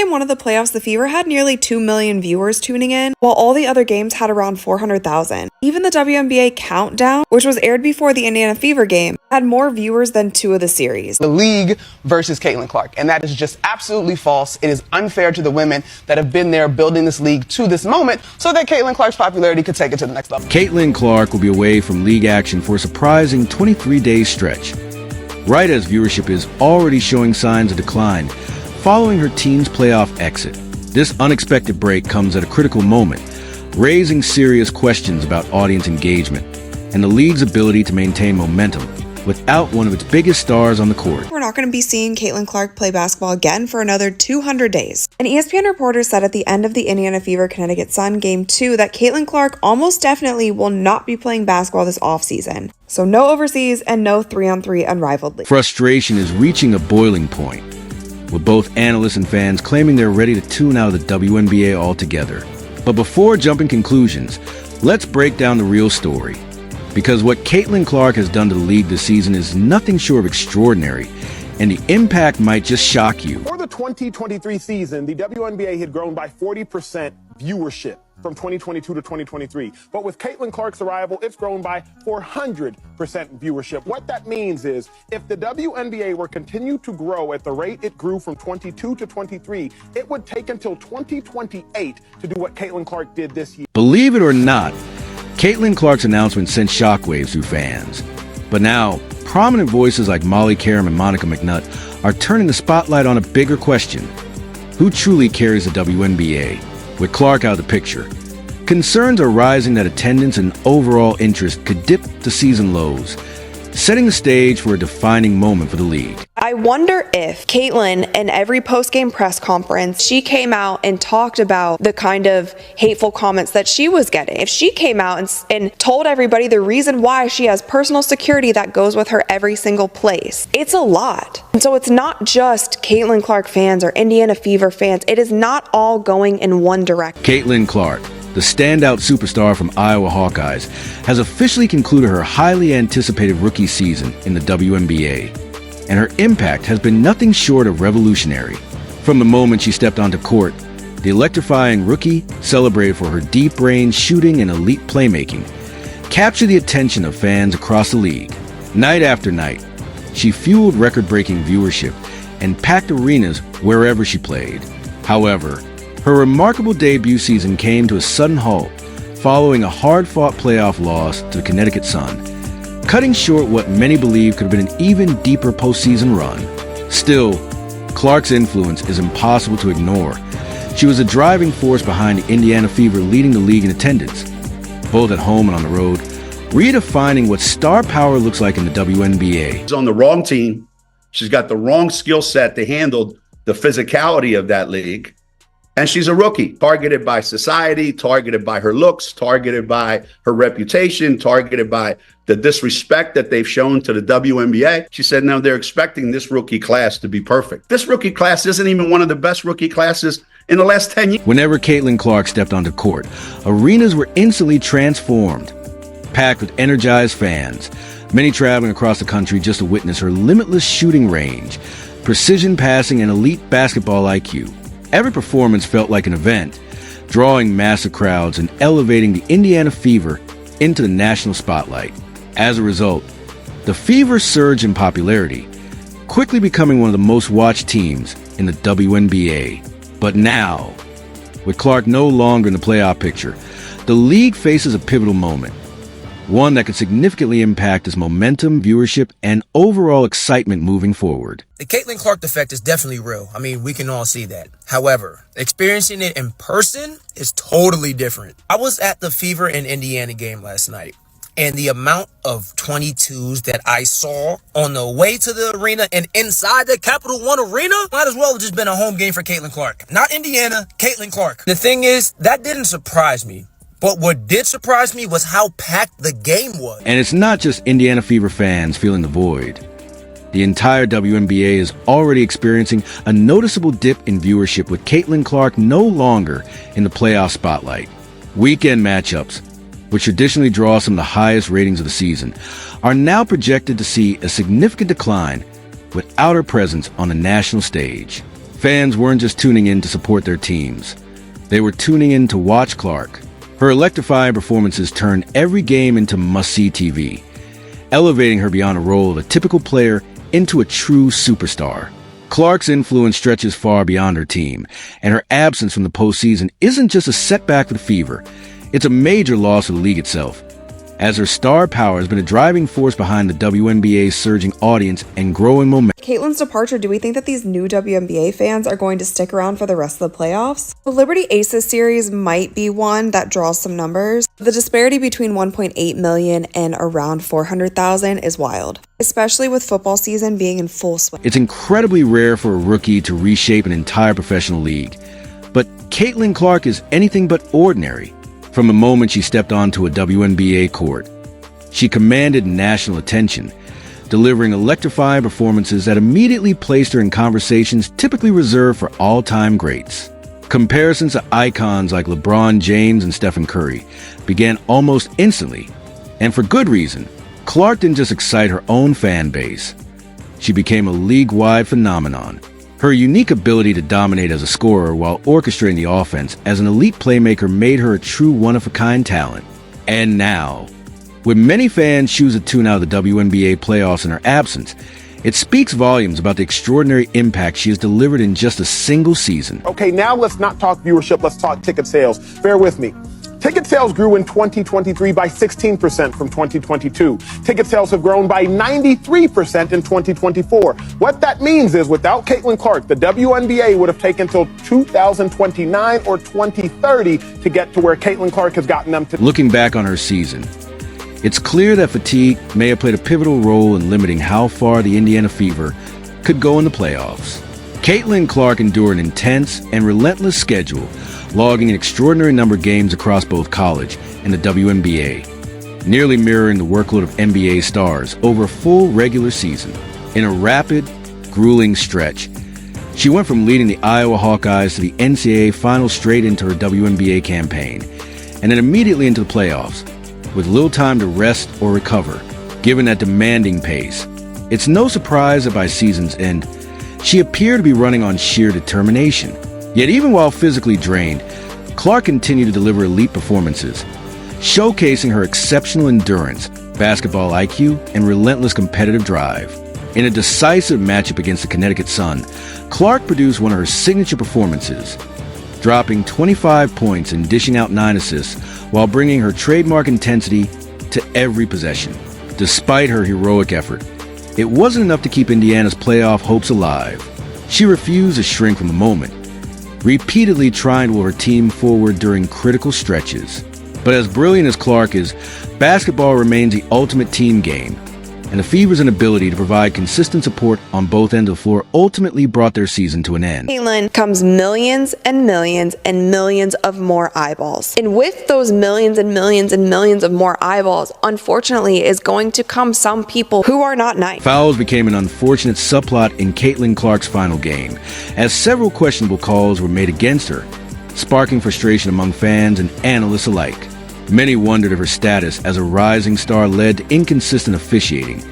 Game 1 of the playoffs, the Fever had nearly 2 million viewers tuning in, while all the other games had around 400,000. Even the WNBA Countdown, which was aired before the Indiana Fever game, had more viewers than 2 of the series. The league versus Caitlin Clark, and that is just absolutely false. It is unfair to the women that have been there building this league to this moment so that Caitlin Clark's popularity could take it to the next level. Caitlin Clark will be away from league action for a surprising 23-day stretch, right as viewership is already showing signs of decline following her team's playoff exit. This unexpected break comes at a critical moment, raising serious questions about audience engagement and the league's ability to maintain momentum without one of its biggest stars on the court. We're not going to be seeing Caitlin Clark play basketball again for another 200 days. An ESPN reporter said at the end of the Indiana Fever Connecticut Sun Game 2 that Caitlin Clark almost definitely will not be playing basketball this offseason. So no overseas and no 3-on-3 unrivaled league. Frustration is reaching a boiling point, with both analysts and fans claiming they're ready to tune out of the WNBA altogether. But before jumping conclusions, let's break down the real story. Because what Caitlin Clark has done to the league this season is nothing short of extraordinary, and the impact might just shock you. For the 2023 season, the WNBA had grown by 40% viewership from 2022 to 2023. But with Caitlin Clark's arrival, it's grown by 400% viewership. What that means is if the WNBA were continue to grow at the rate it grew from 22 to 23, it would take until 2028 to do what Caitlin Clark did this year. Believe it or not, Caitlin Clark's announcement sent shockwaves through fans. But now, prominent voices like Molly Karam and Monica McNutt are turning the spotlight on a bigger question. Who truly carries the WNBA? With Clark out of the picture, concerns are rising that attendance and overall interest could dip to season lows, setting the stage for a defining moment for the league. I wonder if Caitlin, in every post-game press conference, she came out and talked about the kind of hateful comments that she was getting. If she came out and told everybody the reason why she has personal security that goes with her every single place, it's a lot. And so it's not just Caitlin Clark fans or Indiana Fever fans. It is not all going in one direction. Caitlin Clark, the standout superstar from Iowa Hawkeyes, has officially concluded her highly anticipated rookie season in the WNBA, and her impact has been nothing short of revolutionary. From the moment she stepped onto court, the electrifying rookie, celebrated for her deep-range shooting and elite playmaking, captured the attention of fans across the league. Night after night, she fueled record-breaking viewership and packed arenas wherever she played. However, her remarkable debut season came to a sudden halt following a hard-fought playoff loss to the Connecticut Sun, cutting short what many believe could have been an even deeper postseason run. Still, Clark's influence is impossible to ignore. She was a driving force behind the Indiana Fever leading the league in attendance, both at home and on the road, redefining what star power looks like in the WNBA. She's on the wrong team. She's got the wrong skill set to handle the physicality of that league. And she's a rookie, targeted by society, targeted by her looks, targeted by her reputation, targeted by the disrespect that they've shown to the WNBA. She said, now they're expecting this rookie class to be perfect. This rookie class isn't even one of the best rookie classes in the last 10 years. Whenever Caitlin Clark stepped onto court, arenas were instantly transformed, packed with energized fans, many traveling across the country just to witness her limitless shooting range, precision passing, and elite basketball IQ. Every performance felt like an event, drawing massive crowds and elevating the Indiana Fever into the national spotlight. As a result, the Fever surged in popularity, quickly becoming one of the most watched teams in the WNBA. But now, with Clark no longer in the playoff picture, the league faces a pivotal moment, one that could significantly impact its momentum, viewership, and overall excitement moving forward. The Caitlin Clark effect is definitely real. I mean, we can all see that. However, experiencing it in person is totally different. I was at the Fever and Indiana game last night, and the amount of 22s that I saw on the way to the arena and inside the Capital One Arena might as well have just been a home game for Caitlin Clark. Not Indiana, Caitlin Clark. The thing is, that didn't surprise me. But what did surprise me was how packed the game was. And it's not just Indiana Fever fans feeling the void. The entire WNBA is already experiencing a noticeable dip in viewership with Caitlin Clark no longer in the playoff spotlight. Weekend matchups, which traditionally draw some of the highest ratings of the season, are now projected to see a significant decline without her presence on the national stage. Fans weren't just tuning in to support their teams. They were tuning in to watch Clark. Her electrifying performances turned every game into must-see TV, elevating her beyond a role of a typical player into a true superstar. Clark's influence stretches far beyond her team, and her absence from the postseason isn't just a setback for the Fever, it's a major loss for the league itself, as her star power has been a driving force behind the WNBA's surging audience and growing momentum. Caitlyn's departure, do we think that these new WNBA fans are going to stick around for the rest of the playoffs? The Liberty Aces series might be one that draws some numbers. The disparity between 1.8 million and around 400,000 is wild, especially with football season being in full swing. It's incredibly rare for a rookie to reshape an entire professional league, but Caitlin Clark is anything but ordinary. From the moment she stepped onto a WNBA court, she commanded national attention, delivering electrifying performances that immediately placed her in conversations typically reserved for all-time greats. Comparisons to icons like LeBron James and Stephen Curry began almost instantly, and for good reason. Clark didn't just excite her own fan base. She became a league-wide phenomenon. Her unique ability to dominate as a scorer while orchestrating the offense as an elite playmaker made her a true one-of-a-kind talent. And now, when many fans choose to tune out of the WNBA playoffs in her absence, it speaks volumes about the extraordinary impact she has delivered in just a single season. Okay, now let's not talk viewership, let's talk ticket sales. Bear with me. Ticket sales grew in 2023 by 16% from 2022. Ticket sales have grown by 93% in 2024. What that means is without Caitlin Clark, the WNBA would have taken till 2029 or 2030 to get to where Caitlin Clark has gotten them to. Looking back on her season, it's clear that fatigue may have played a pivotal role in limiting how far the Indiana Fever could go in the playoffs. Caitlin Clark endured an intense and relentless schedule, logging an extraordinary number of games across both college and the WNBA, nearly mirroring the workload of NBA stars over a full regular season. In a rapid, grueling stretch, she went from leading the Iowa Hawkeyes to the NCAA Finals straight into her WNBA campaign, and then immediately into the playoffs, with little time to rest or recover, given that demanding pace. It's no surprise that by season's end, she appeared to be running on sheer determination. Yet even while physically drained, Clark continued to deliver elite performances, showcasing her exceptional endurance, basketball IQ, and relentless competitive drive. In a decisive matchup against the Connecticut Sun, Clark produced one of her signature performances, dropping 25 points and dishing out 9 assists while bringing her trademark intensity to every possession. Despite her heroic effort, it wasn't enough to keep Indiana's playoff hopes alive. She refused to shrink from the moment, repeatedly trying to move her team forward during critical stretches. But as brilliant as Clark is, basketball remains the ultimate team game, and the Fever's inability to provide consistent support on both ends of the floor ultimately brought their season to an end. Caitlyn comes millions and millions and millions of more eyeballs. And with those millions and millions and millions of more eyeballs, unfortunately, is going to come some people who are not nice. Fouls became an unfortunate subplot in Caitlin Clark's final game, as several questionable calls were made against her, sparking frustration among fans and analysts alike. Many wondered if her status as a rising star led to inconsistent officiating,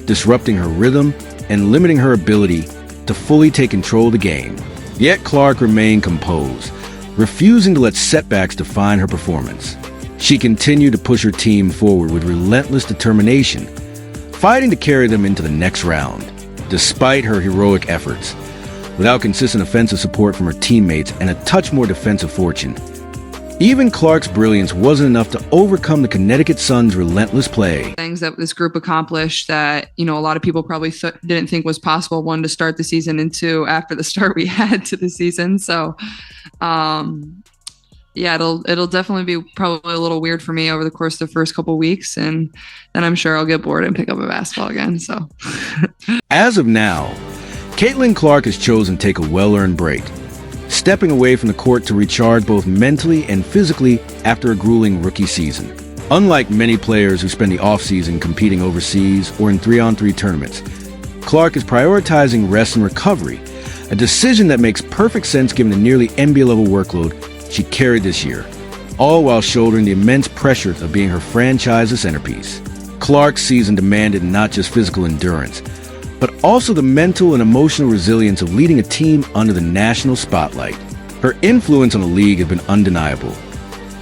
disrupting her rhythm and limiting her ability to fully take control of the game. Yet Clark remained composed, refusing to let setbacks define her performance. She continued to push her team forward with relentless determination, fighting to carry them into the next round. Despite her heroic efforts, without consistent offensive support from her teammates and a touch more defensive fortune, even Clark's brilliance wasn't enough to overcome the Connecticut Sun's relentless play. Things that this group accomplished that, a lot of people probably didn't think was possible, one, to start the season, and two, after the start we had to the season. So, it'll definitely be probably a little weird for me over the course of the first couple of weeks, and then I'm sure I'll get bored and pick up a basketball again. So, as of now, Caitlin Clark has chosen to take a well-earned break, stepping away from the court to recharge both mentally and physically after a grueling rookie season. Unlike many players who spend the offseason competing overseas or in 3-on-3 tournaments, Clark is prioritizing rest and recovery, a decision that makes perfect sense given the nearly NBA-level workload she carried this year, all while shouldering the immense pressure of being her franchise's centerpiece. Clark's season demanded not just physical endurance, but also the mental and emotional resilience of leading a team under the national spotlight. Her influence on the league has been undeniable.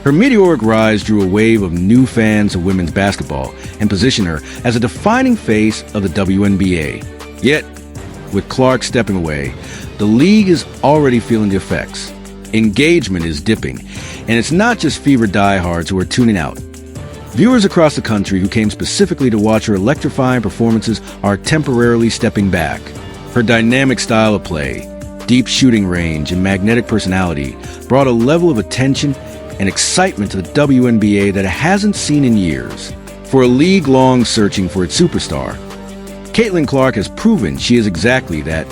Her meteoric rise drew a wave of new fans of women's basketball and positioned her as a defining face of the WNBA. Yet, with Clark stepping away, the league is already feeling the effects. Engagement is dipping, and it's not just Fever diehards who are tuning out. Viewers across the country who came specifically to watch her electrifying performances are temporarily stepping back. Her dynamic style of play, deep shooting range, and magnetic personality brought a level of attention and excitement to the WNBA that it hasn't seen in years. For a league long searching for its superstar, Caitlin Clark has proven she is exactly that,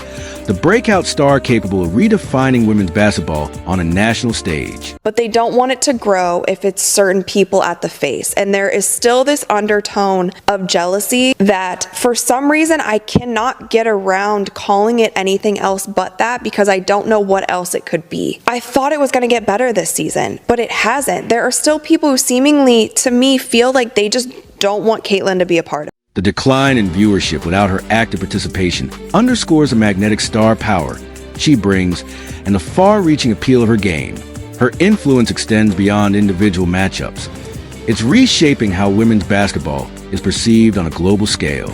the breakout star capable of redefining women's basketball on a national stage. But they don't want it to grow if it's certain people at the face. And there is still this undertone of jealousy that for some reason I cannot get around calling it anything else but that, because I don't know what else it could be. I thought it was going to get better this season, but it hasn't. There are still people who seemingly, to me, feel like they just don't want Caitlin to be a part of it. The decline in viewership without her active participation underscores the magnetic star power she brings and the far-reaching appeal of her game. Her influence extends beyond individual matchups. It's reshaping how women's basketball is perceived on a global scale.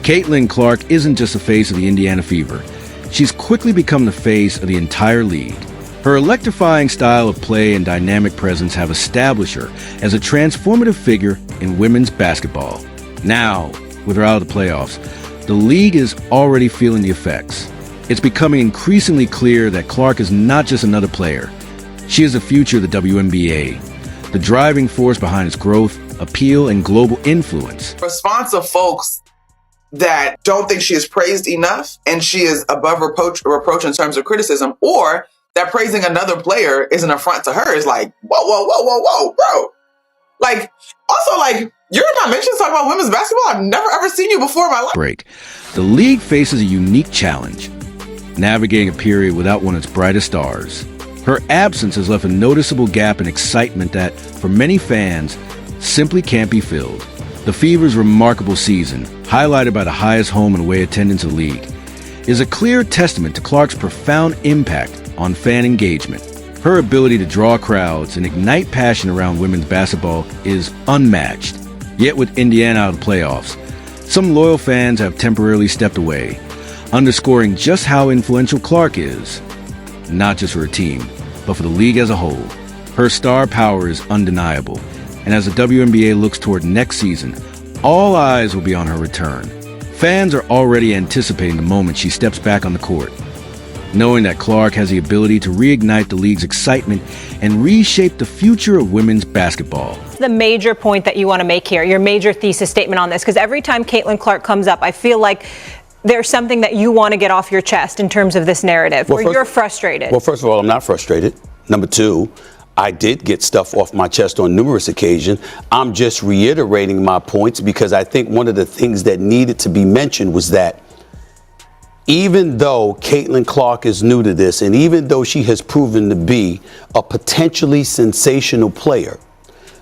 Caitlin Clark isn't just the face of the Indiana Fever. She's quickly become the face of the entire league. Her electrifying style of play and dynamic presence have established her as a transformative figure in women's basketball. Now, with her out of the playoffs, the league is already feeling the effects. It's becoming increasingly clear that Clark is not just another player. She is the future of the WNBA, the driving force behind its growth, appeal, and global influence. Response of folks that don't think she is praised enough and she is above reproach in terms of criticism, or that praising another player is an affront to her, is like, whoa, bro. Like, also, like, you're not mentioned talking about women's basketball. I've never ever seen you before in my life. Break. The league faces a unique challenge, navigating a period without one of its brightest stars. Her absence has left a noticeable gap in excitement that, for many fans, simply can't be filled. The Fever's remarkable season, highlighted by the highest home and away attendance in the league, is a clear testament to Clark's profound impact on fan engagement. Her ability to draw crowds and ignite passion around women's basketball is unmatched. Yet with Indiana out of the playoffs, some loyal fans have temporarily stepped away, underscoring just how influential Clark is, not just for her team, but for the league as a whole. Her star power is undeniable, and as the WNBA looks toward next season, all eyes will be on her return. Fans are already anticipating the moment she steps back on the court, knowing that Clark has the ability to reignite the league's excitement and reshape the future of women's basketball. The major point that you want to make here, your major thesis statement on this, because every time Caitlin Clark comes up, I feel like there's something that you want to get off your chest in terms of this narrative, where you're frustrated. Well, first of all, I'm not frustrated. Number two, I did get stuff off my chest on numerous occasions. I'm just reiterating my points because I think one of the things that needed to be mentioned was that even though Caitlin Clark is new to this, and even though she has proven to be a potentially sensational player,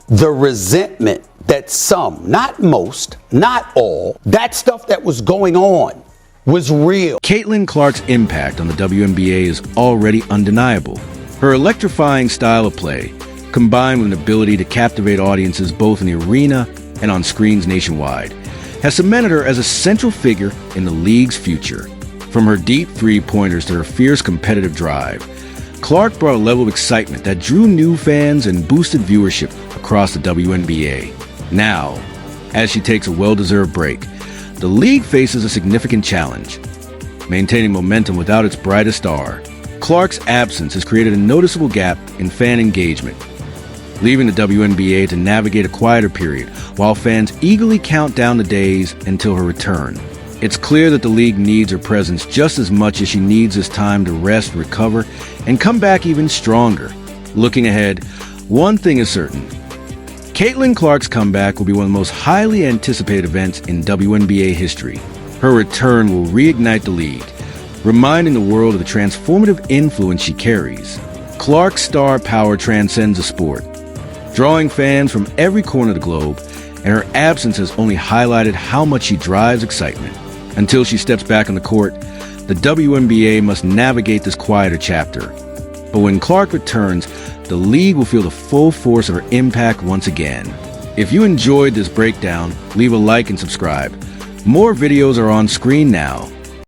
the resentment that some, not most, not all, that stuff that was going on was real. Caitlin Clark's impact on the WNBA is already undeniable. Her electrifying style of play, combined with an ability to captivate audiences both in the arena and on screens nationwide, has cemented her as a central figure in the league's future. From her deep three-pointers to her fierce competitive drive, Clark brought a level of excitement that drew new fans and boosted viewership across the WNBA. Now, as she takes a well-deserved break, the league faces a significant challenge: maintaining momentum without its brightest star. Clark's absence has created a noticeable gap in fan engagement, leaving the WNBA to navigate a quieter period while fans eagerly count down the days until her return. It's clear that the league needs her presence just as much as she needs this time to rest, recover, and come back even stronger. Looking ahead, one thing is certain: Caitlin Clark's comeback will be one of the most highly anticipated events in WNBA history. Her return will reignite the league, reminding the world of the transformative influence she carries. Clark's star power transcends the sport, drawing fans from every corner of the globe, and her absence has only highlighted how much she drives excitement. Until she steps back on the court, the WNBA must navigate this quieter chapter. But when Clark returns, the league will feel the full force of her impact once again. If you enjoyed this breakdown, leave a like and subscribe. More videos are on screen now.